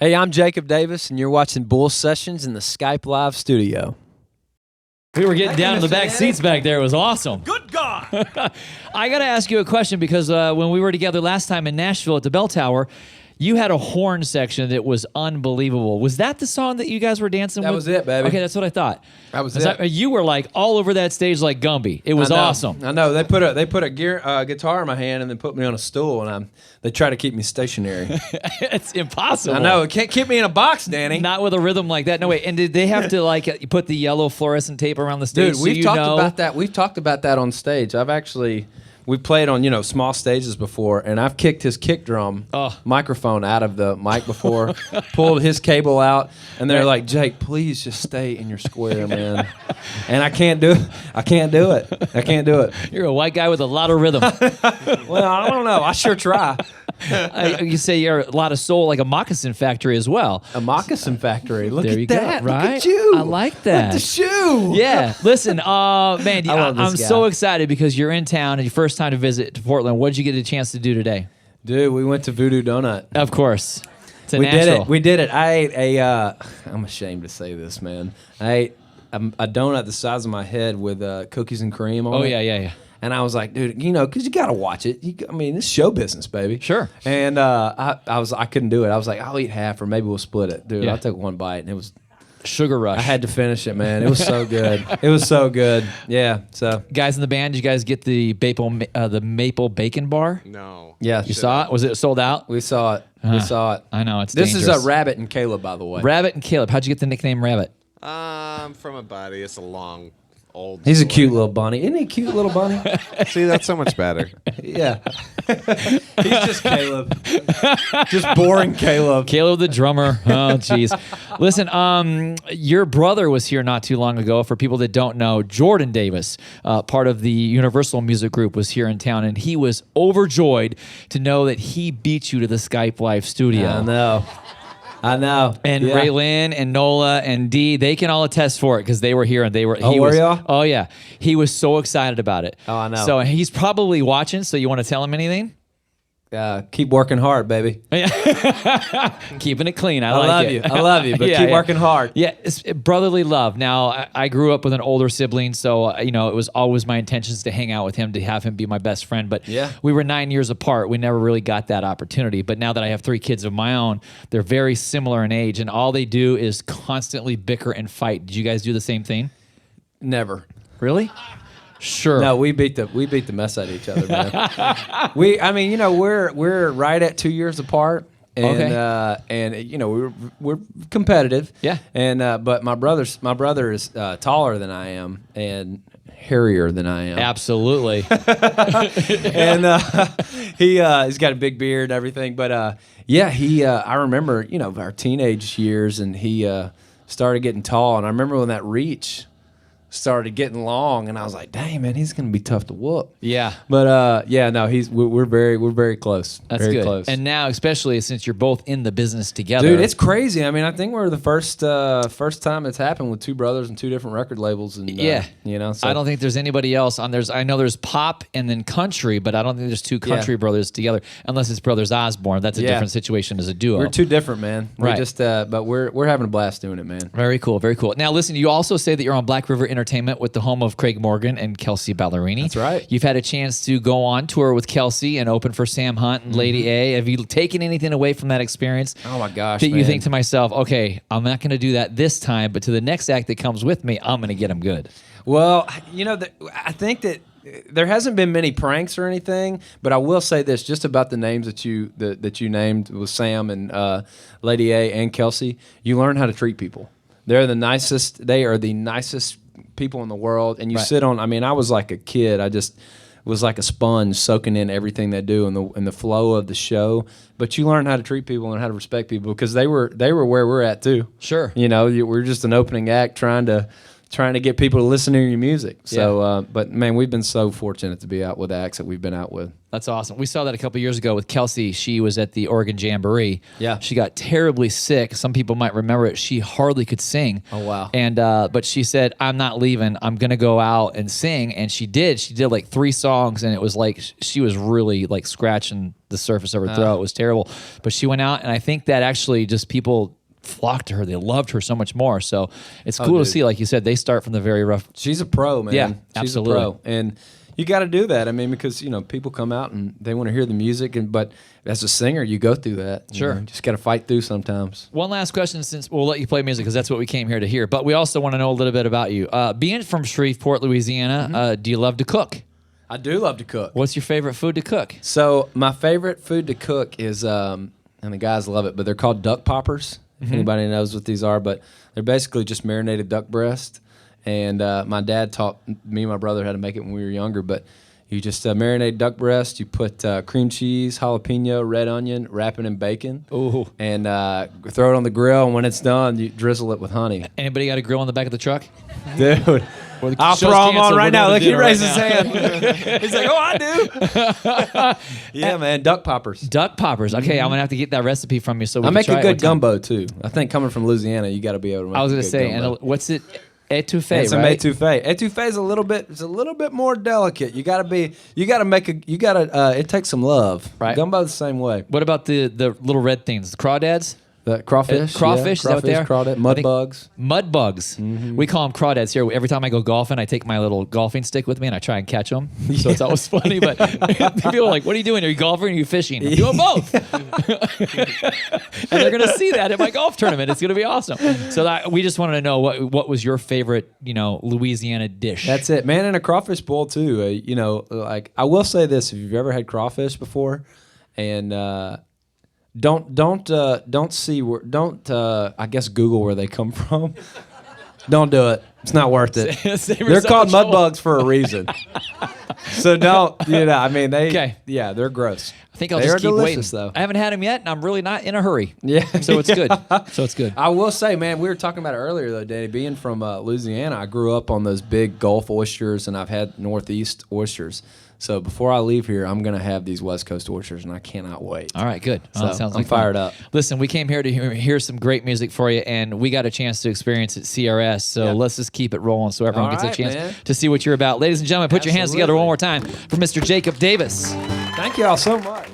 Hey, I'm Jacob Davis, and you're watching Bull Sessions in the Skype Live studio. We were getting down in the back seats back there. It was awesome. Good God! I got to ask you a question because when we were together last time in Nashville at the Bell Tower, you had a horn section that was unbelievable. Was that the song that you guys were dancing with? That was it, baby. Okay, that's what I thought. That was it. You were like all over that stage like Gumby. It was awesome. I know. They put a guitar in my hand and then put me on a stool, and they try to keep me stationary. It's impossible. I know. It can't keep me in a box, Danny. Not with a rhythm like that. No way. And did they have to like put the yellow fluorescent tape around the stage? Dude, we've talked about that. We've talked about that on stage. We played on, small stages before, and I've kicked his kick drum microphone out of the mic before, pulled his cable out, and they're like, Jake, please just stay in your square, man. And I can't do it. You're a white guy with a lot of rhythm. Well, I don't know. I sure try. You say you're a lot of soul, like a moccasin factory as well. A moccasin factory. Look There at you that. go, right? Look at you. I like that. Look at the shoe. Yeah. Listen, man, love this I'm guy. so excited because you're in town and your first time to visit to Portland. What did you get a chance to do today? Dude, we went to Voodoo Donut. Of course. To We Nashville. did it. We did it. I ate I'm ashamed to say this, man. I ate a donut the size of my head with cookies and cream on it. Oh, yeah. And I was like, dude, because you got to watch it. It's show business, baby. Sure. And I couldn't do it. I was like, I'll eat half or maybe we'll split it. Dude, Yeah. I took one bite and it was, Sugar rush. I had to finish it, man. It was so good. It was so good. Yeah, so. Guys in the band, did you guys get the maple bacon bar? No. Yeah. You saw it? Was it sold out? We saw it. We saw it. I know, it's This dangerous. is Rabbit and Caleb, by the way. Rabbit and Caleb. How'd you get the nickname Rabbit? From a buddy. It's a long, old. He's a story. cute little bunny. Isn't he a cute little bunny? See, that's so much better. Yeah. He's just Caleb. Just boring Caleb. Caleb the drummer. Oh, jeez. Listen, your brother was here not too long ago. For people that don't know, Jordan Davis, part of the Universal Music Group, was here in town, and he was overjoyed to know that he beat you to the Skype Live studio. I know. And Yeah. Raylyn and Nola and Dee, they can all attest for it because they were here and they were. Oh, were y'all? Oh yeah, he was so excited about it. Oh, I know. So he's probably watching. So you want to tell him anything? Keep working hard, baby. Keeping it clean. I love like it. you. I love you, but keep working hard. Yeah, it's brotherly love. Now, I grew up with an older sibling, so it was always my intentions to hang out with him, to have him be my best friend. But Yeah. we were 9 years apart. We never really got that opportunity. But now that I have 3 kids of my own, they're very similar in age, and all they do is constantly bicker and fight. Did you guys do the same thing? Never. Really? Sure. No, we beat the mess out of each other, man. We're right at 2 years apart. And we're competitive. Yeah. And but my brother is taller than I am and hairier than I am. Absolutely. And he's got a big beard and everything. But I remember our teenage years, and he started getting tall. And I remember when that reach started getting long, and I was like, dang, man, he's gonna be tough to whoop. Yeah. But we're very close. That's very good. close. And now, especially since you're both in the business together. Dude, it's crazy. I think we're the first time it's happened with 2 brothers and 2 different record labels. And so I don't think there's anybody else on. I know there's pop and then country, but I don't think there's 2 country brothers together, unless it's Brothers Osborne. That's a different situation as a duo. we're 2 different, man. Right. We just but we're having a blast doing it, man. Very cool, very cool. Now, listen, you also say that you're on Black River Entertainment with the home of Craig Morgan and Kelsey Ballerini. That's right. You've had a chance to go on tour with Kelsey and open for Sam Hunt and Lady A. Have you taken anything away from that experience? Oh my gosh, that you man. think to myself, okay, I'm not going to do that this time, but to the next act that comes with me, I'm going to get them good. Well, I think that there hasn't been many pranks or anything, but I will say this just about the names that you named with Sam and Lady A and Kelsey. You learn how to treat people. They're the nicest. They are the nicest people in the world. And you Right. sit on. I was like a kid. I just was like a sponge soaking in everything they do and the flow of the show. But you learn how to treat people and how to respect people because they were where we're at too. Sure. We're just an opening act trying to trying to get people to listen to your music. So, but man, we've been so fortunate to be out with acts that we've been out with. That's awesome. We saw that a couple years ago with Kelsey. She was at the Oregon Jamboree. Yeah. She got terribly sick. Some people might remember it. She hardly could sing. Oh, wow. And but she said, "I'm not leaving. I'm gonna go out and sing." And she did. She did like 3 songs, and it was like she was really like scratching the surface of her throat. It was terrible. But she went out, and I think that actually just people flocked to her. They loved her so much more. So it's cool to see, like you said, they start from the very rough. She's a pro, man. Yeah, She's absolutely. a pro. And you got to do that. I mean, because, people come out and they want to hear the music, but as a singer, you go through that. Sure. You just got to fight through sometimes. One last question, since we'll let you play music because that's what we came here to hear. But we also want to know a little bit about you. Being from Shreveport, Louisiana, do you love to cook? I do love to cook. What's your favorite food to cook? So my favorite food to cook is, and the guys love it, but they're called duck poppers. If anybody knows what these are, but they're basically just marinated duck breast. And my dad taught me and my brother how to make it when we were younger. But you just marinate duck breast. You put cream cheese, jalapeno, red onion, wrap it in bacon, and throw it on the grill. And when it's done, you drizzle it with honey. Anybody got a grill in the back of the truck? Dude, I'll show's throw him on canceled, right we're now. going Look, to he dinner raised right his hand. He's like, "Oh, I do." Yeah, man, duck poppers. Duck poppers. Okay, I'm gonna have to get that recipe from you so we I can make try a it good one time. gumbo too. I think coming from Louisiana, you got to be able to make. I was a gonna good say, gumbo. and what's it? Etouffee, It's an right? etouffee. Etouffee is it's a little bit more delicate. You gotta it takes some love. Right. Gumbo the same way. What about the little red things, the crawdads? The crawfish. Crawfish, is that what they are? Crawdad, I mud think- bugs. Mud bugs. We call them crawdads here. Every time I go golfing, I take my little golfing stick with me and I try and catch them. So it's always funny. But people are like, "What are you doing? Are you golfing or are you fishing?" I'm doing both. And they're going to see that at my golf tournament. It's going to be awesome. So we just wanted to know what was your favorite, Louisiana dish. That's it, man. And a crawfish bowl too. Like I will say this: if you've ever had crawfish before, and don't I guess Google where they come from. Don't do it. It's not worth it. They're called mud bugs for a reason. So don't, I mean, they're gross. I think I'll They just are keep waiting. delicious, though. I haven't had them yet, and I'm really not in a hurry. Yeah. So it's good. I will say, man, we were talking about it earlier, though, Danny. Being from Louisiana, I grew up on those big Gulf oysters, and I've had Northeast oysters. So before I leave here, I'm going to have these West Coast oysters, and I cannot wait. All right, good. So Sounds I'm like fun. fired up. Listen, we came here to hear some great music for you, and we got a chance to experience at CRS. So let's just keep it rolling so everyone All gets a right, chance man. to see what you're about. Ladies and gentlemen, put your hands together one more time for Mr. Jacob Davis. Thank you all so much.